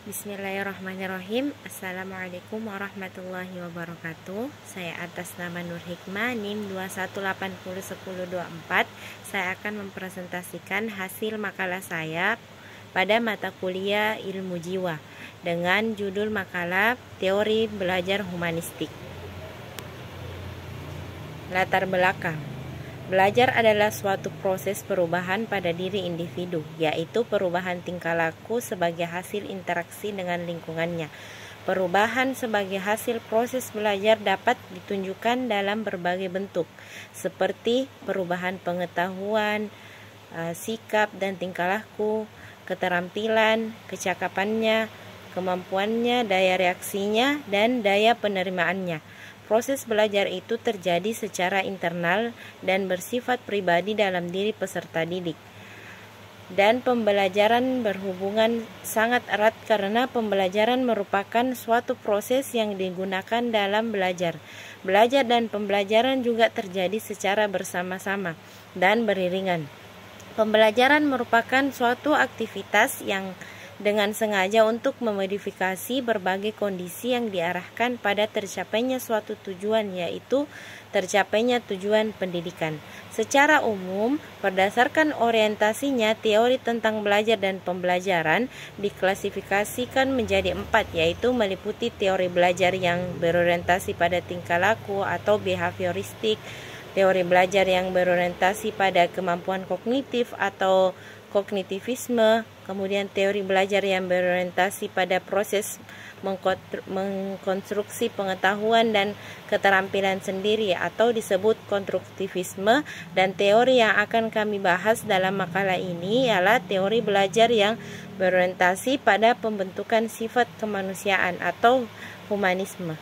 Bismillahirrahmanirrahim. Assalamualaikum warahmatullahi wabarakatuh. Saya atas nama Nur Hikmah, NIM 218011024. Saya akan mempresentasikan hasil makalah saya pada mata kuliah Ilmu Jiwa dengan judul makalah Teori Belajar Humanistik. Latar belakang. Belajar adalah suatu proses perubahan pada diri individu, yaitu perubahan tingkah laku sebagai hasil interaksi dengan lingkungannya. Perubahan sebagai hasil proses belajar dapat ditunjukkan dalam berbagai bentuk, seperti perubahan pengetahuan, sikap dan tingkah laku, keterampilan, kecakapannya, kemampuannya, daya reaksinya, dan daya penerimaannya. Proses belajar itu terjadi secara internal dan bersifat pribadi dalam diri peserta didik. Dan pembelajaran berhubungan sangat erat karena pembelajaran merupakan suatu proses yang digunakan dalam belajar. Belajar dan pembelajaran juga terjadi secara bersama-sama dan beriringan. Pembelajaran merupakan suatu aktivitas yang dengan sengaja untuk memodifikasi berbagai kondisi yang diarahkan pada tercapainya suatu tujuan, yaitu tercapainya tujuan pendidikan. Secara umum, berdasarkan orientasinya, teori tentang belajar dan pembelajaran diklasifikasikan menjadi 4, yaitu meliputi teori belajar yang berorientasi pada tingkah laku atau behavioristik, teori belajar yang berorientasi pada kemampuan kognitif atau kognitivisme, kemudian teori belajar yang berorientasi pada proses mengkonstruksi pengetahuan dan keterampilan sendiri atau disebut konstruktivisme, dan teori yang akan kami bahas dalam makalah ini ialah teori belajar yang berorientasi pada pembentukan sifat kemanusiaan atau humanisme.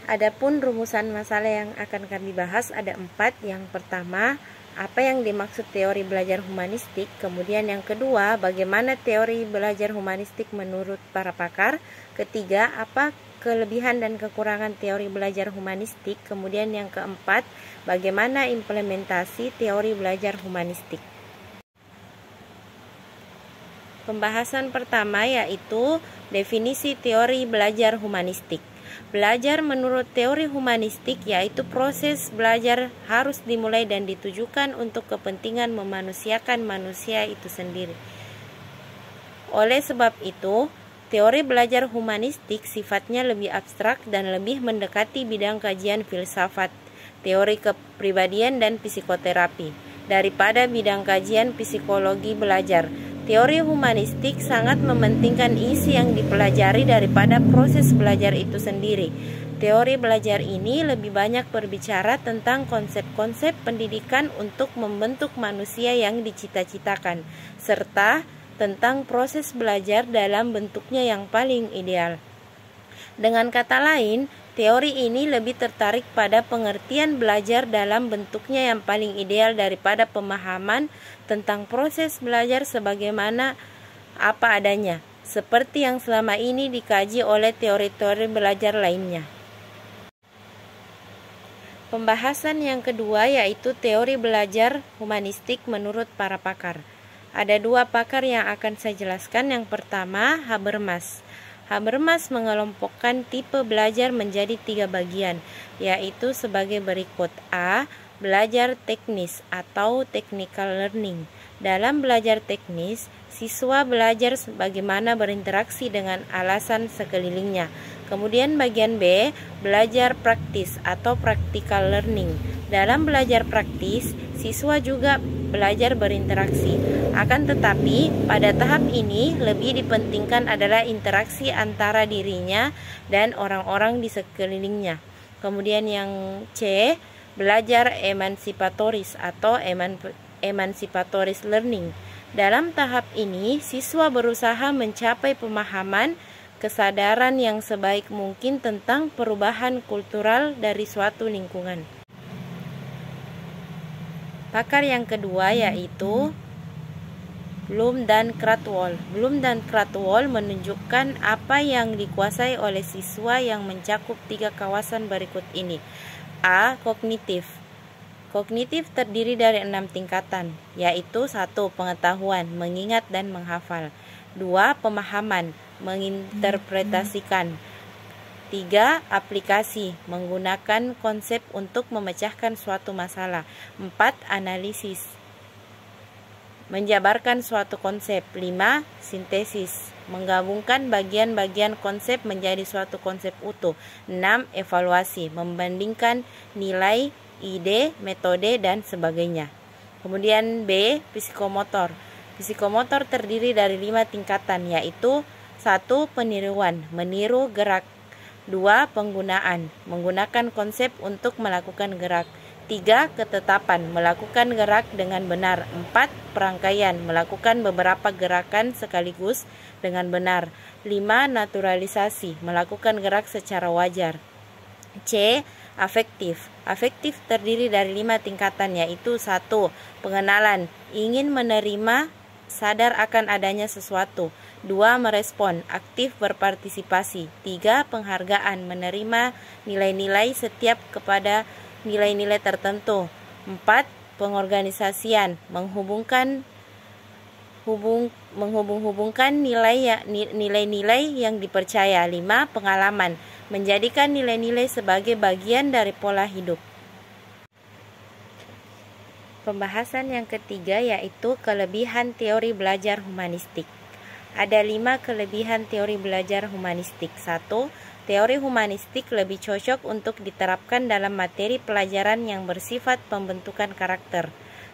Adapun rumusan masalah yang akan kami bahas ada 4. Yang pertama, apa yang dimaksud teori belajar humanistik? Kemudian yang kedua, bagaimana teori belajar humanistik menurut para pakar? Ketiga, apa kelebihan dan kekurangan teori belajar humanistik? Kemudian yang keempat, bagaimana implementasi teori belajar humanistik? Pembahasan pertama yaitu definisi teori belajar humanistik. Belajar menurut teori humanistik yaitu proses belajar harus dimulai dan ditujukan untuk kepentingan memanusiakan manusia itu sendiri. Oleh sebab itu, teori belajar humanistik sifatnya lebih abstrak dan lebih mendekati bidang kajian filsafat, teori kepribadian dan psikoterapi daripada bidang kajian psikologi belajar. Teori humanistik sangat mementingkan isi yang dipelajari daripada proses belajar itu sendiri. Teori belajar ini lebih banyak berbicara tentang konsep-konsep pendidikan untuk membentuk manusia yang dicita-citakan, serta tentang proses belajar dalam bentuknya yang paling ideal. Dengan kata lain, teori ini lebih tertarik pada pengertian belajar dalam bentuknya yang paling ideal daripada pemahaman tentang proses belajar sebagaimana apa adanya, seperti yang selama ini dikaji oleh teori-teori belajar lainnya. Pembahasan yang kedua yaitu teori belajar humanistik menurut para pakar. Ada 2 pakar yang akan saya jelaskan. Yang pertama, Habermas. Habermas mengelompokkan tipe belajar menjadi 3 bagian, yaitu sebagai berikut. A. Belajar teknis atau technical learning. Dalam belajar teknis, siswa belajar bagaimana berinteraksi dengan alasan sekelilingnya. Kemudian bagian B, belajar praktis atau practical learning. Dalam belajar praktis, siswa juga belajar berinteraksi. Akan tetapi, pada tahap ini lebih dipentingkan adalah interaksi antara dirinya dan orang-orang di sekelilingnya. Kemudian yang C, belajar emansipatoris atau emansipatoris learning. Dalam tahap ini, siswa berusaha mencapai pemahaman, kesadaran yang sebaik mungkin tentang perubahan kultural dari suatu lingkungan. Pakar yang kedua yaitu Bloom dan Krathwohl. Bloom dan Krathwohl menunjukkan apa yang dikuasai oleh siswa yang mencakup 3 kawasan berikut ini. A. Kognitif. Kognitif terdiri dari 6 tingkatan, yaitu 1. Pengetahuan, mengingat dan menghafal. 2. Pemahaman, menginterpretasikan. 3. Aplikasi, menggunakan konsep untuk memecahkan suatu masalah. 4. Analisis, menjabarkan suatu konsep. 5. Sintesis, menggabungkan bagian-bagian konsep menjadi suatu konsep utuh. 6. Evaluasi, membandingkan nilai, ide, metode, dan sebagainya. Kemudian B. Psikomotor. Psikomotor terdiri dari 5 tingkatan, yaitu 1. Peniruan, meniru gerak. 2. Penggunaan, menggunakan konsep untuk melakukan gerak. 3. Ketetapan, melakukan gerak dengan benar. 4. Perangkaian, melakukan beberapa gerakan sekaligus dengan benar. 5. Naturalisasi, melakukan gerak secara wajar. C. Afektif. Afektif terdiri dari 5 tingkatan, yaitu 1. Pengenalan, ingin menerima, sadar akan adanya sesuatu. 2. Merespon, aktif berpartisipasi. 3. Penghargaan, menerima nilai-nilai setiap kepada nilai-nilai tertentu. 4. Pengorganisasian, menghubungkan nilai-nilai yang dipercaya. 5. Pengalaman, menjadikan nilai-nilai sebagai bagian dari pola hidup. Pembahasan yang ketiga yaitu kelebihan teori belajar humanistik. Ada 5 kelebihan teori belajar humanistik. 1. Teori humanistik lebih cocok untuk diterapkan dalam materi pelajaran yang bersifat pembentukan karakter.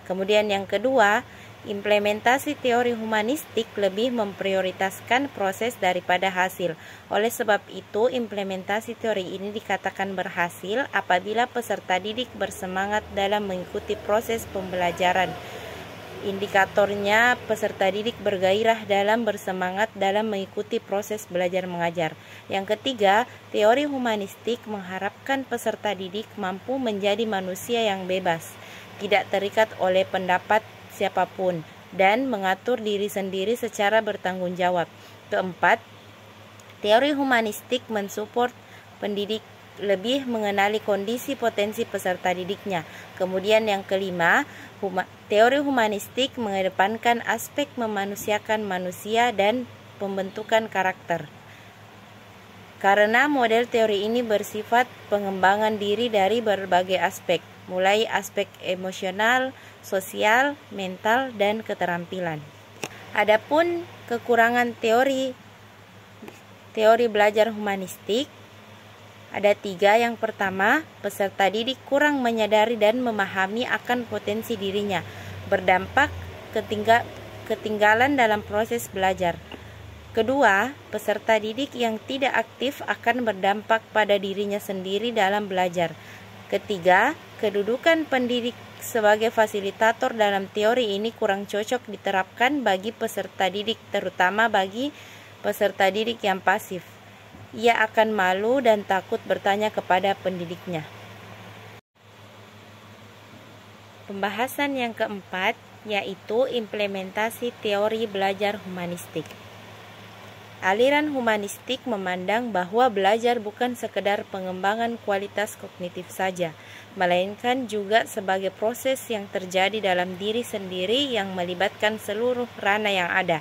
Kemudian yang kedua, implementasi teori humanistik lebih memprioritaskan proses daripada hasil. Oleh sebab itu, implementasi teori ini dikatakan berhasil apabila peserta didik bersemangat dalam mengikuti proses pembelajaran. Indikatornya, peserta didik bergairah dalam bersemangat dalam mengikuti proses belajar mengajar. Yang ketiga, teori humanistik mengharapkan peserta didik mampu menjadi manusia yang bebas, tidak terikat oleh pendapat siapapun, dan mengatur diri sendiri secara bertanggung jawab. Keempat, teori humanistik mensupport pendidik lebih mengenali kondisi potensi peserta didiknya. Kemudian yang kelima, teori humanistik mengedepankan aspek memanusiakan manusia dan pembentukan karakter. Karena model teori ini bersifat pengembangan diri dari berbagai aspek, mulai aspek emosional, sosial, mental, dan keterampilan. Adapun kekurangan teori belajar humanistik ada 3. Yang pertama, peserta didik kurang menyadari dan memahami akan potensi dirinya, berdampak ketinggalan dalam proses belajar. Kedua, peserta didik yang tidak aktif akan berdampak pada dirinya sendiri dalam belajar. Ketiga, kedudukan pendidik sebagai fasilitator dalam teori ini kurang cocok diterapkan bagi peserta didik, terutama bagi peserta didik yang pasif. Ia akan malu dan takut bertanya kepada pendidiknya. Pembahasan yang keempat yaitu implementasi teori belajar humanistik. Aliran humanistik memandang bahwa belajar bukan sekedar pengembangan kualitas kognitif saja, melainkan juga sebagai proses yang terjadi dalam diri sendiri yang melibatkan seluruh ranah yang ada.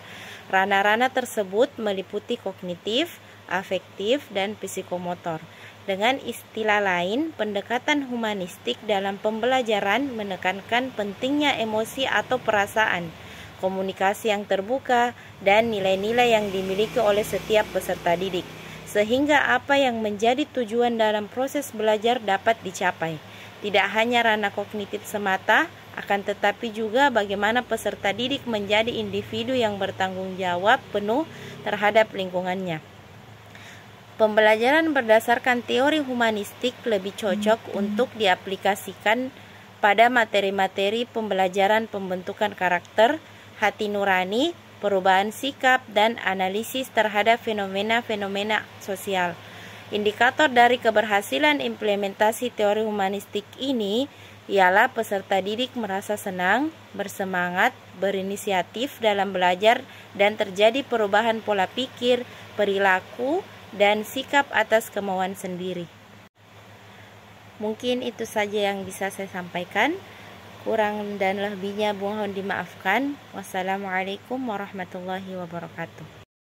Ranah-ranah tersebut meliputi kognitif, afektif, dan psikomotor. Dengan istilah lain, pendekatan humanistik dalam pembelajaran menekankan pentingnya emosi atau perasaan, komunikasi yang terbuka, dan nilai-nilai yang dimiliki oleh setiap peserta didik, sehingga apa yang menjadi tujuan dalam proses belajar dapat dicapai. Tidak hanya ranah kognitif semata, akan tetapi juga bagaimana peserta didik menjadi individu yang bertanggung jawab penuh terhadap lingkungannya. Pembelajaran berdasarkan teori humanistik lebih cocok untuk diaplikasikan pada materi-materi pembelajaran pembentukan karakter, hati nurani, perubahan sikap, dan analisis terhadap fenomena-fenomena sosial. Indikator dari keberhasilan implementasi teori humanistik ini ialah peserta didik merasa senang, bersemangat, berinisiatif dalam belajar, dan terjadi perubahan pola pikir, perilaku, dan sikap atas kemauan sendiri. Mungkin itu saja yang bisa saya sampaikan. Kurang dan lebihnya mohon dimaafkan. Wassalamualaikum warahmatullahi wabarakatuh.